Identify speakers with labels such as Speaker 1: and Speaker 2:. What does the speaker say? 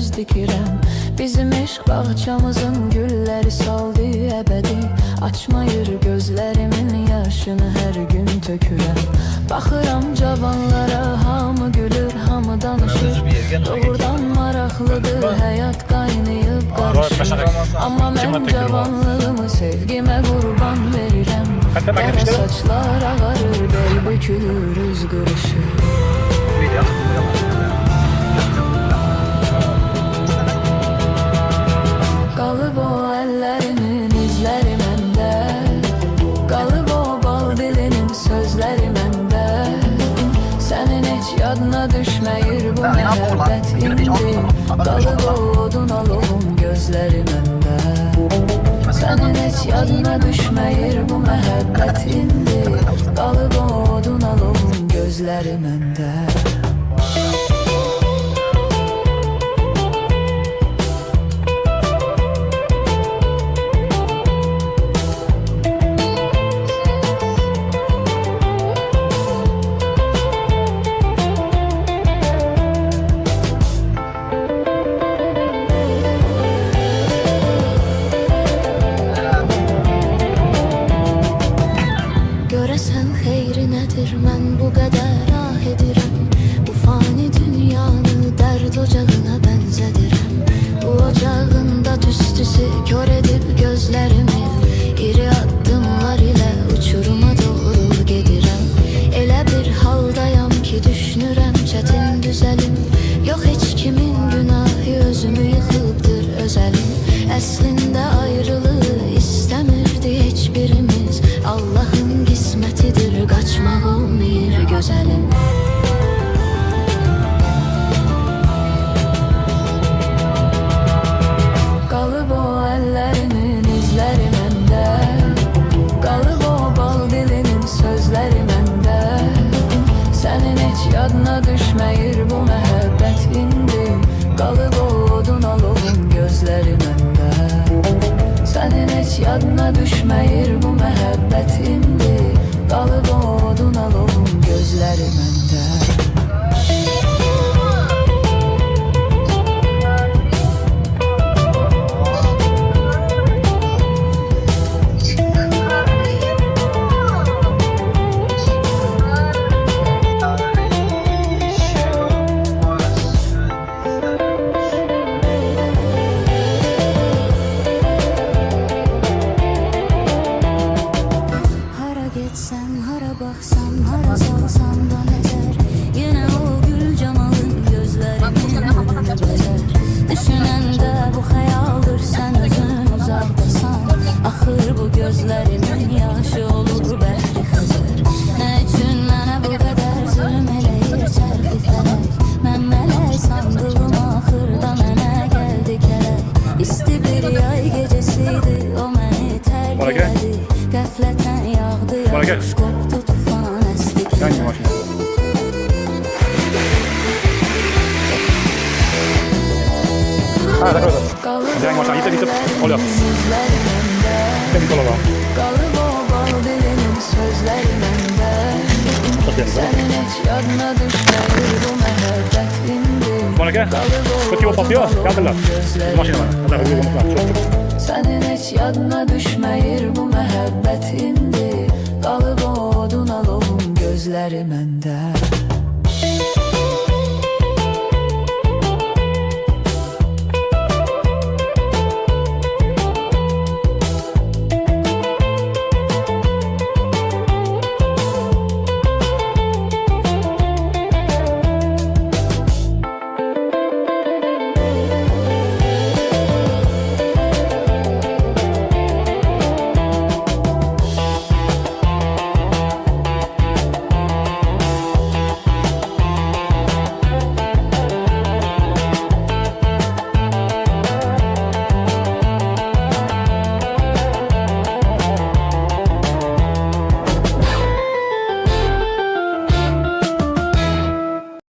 Speaker 1: göz dikirəm. Bizim eşq bağçamızın gülləri saldı əbədi. Açmayır gözlərimin yaşını hər gün tökürəm. Baxıram cavanlara, hamı gülür, hamı danışır. Doğrudan maraqlıdır, həyat qaynayıb qarışır. Amma mən cavanlığımı sevgimə qurban verirəm. Qara saçlar ağarır, bel bükülür, üz qırışır. Qalıb o əllərinin izləri məndə, qalıb o bal dilinin sözləri məndə. Sənin heç yadına düşməyir bu məhəbbət indi. Qalıb o odun alovun gözləri məndə. Sənin heç yadına düşməyir bu məhəbbət indi. Qalıb o odun alovun gözləri məndə. Görəsən xeyri nədir, mən bu qədər ah edirəm. Bu fani dünyanı dərd ocağına bənzədirəm. Bu ocağında tüstüsü kör edib gözlərimi. İri addımlar ilə uçuruma doğru gedirəm. Elə bir haldayam ki düşünürəm çətin düzəlim. Yox heç kimin günahı özümü yıxıbdır özəlim. Əslində ayrılığı istəmirdi heç birimiz. Allah'ın qismətidir, qaçmaq olmayır gözəlim. Qalıb o əllərinin izləri məndə, qalıb o bal dilinin sözləri məndə. Sənin heç yadına düşməyir bu məhəbbət indi. Qalıb o odun alovun gözləri məndə. Sənin heç yadına düşməyir bu məhəbbət indi. Qalıb o odun alovun gözləri məndə. Getsem, hara baksam, hara salsam da nəzər. Yenə o gül camalın gözlərimin önünü bəzər. Düşünəndə bu xəyaldır, sən özün uzaqdasan. Axır bu gözlərimin yaşı olur bəhri xəzər. Nə üçün mənə bu qədər zülm eləyir çərxi fələk. Mən mələk sandığım axırda mənə gəldi kələk. İsti bir yay gecəsiydi, o məni tərk elədi. Qəflətən yağdı yağış, qopdu tufan əsdi kələk. Qalıb o bal dilinin sözləri məndə. Sənin heç yadına düşməyir bu məhəbbət indi. Qalıb o odun alovun gözləri məndə. Sənin heç yadına düşməyir bu məhəbbət indi. Qalıb o odun alovun gözləri məndə.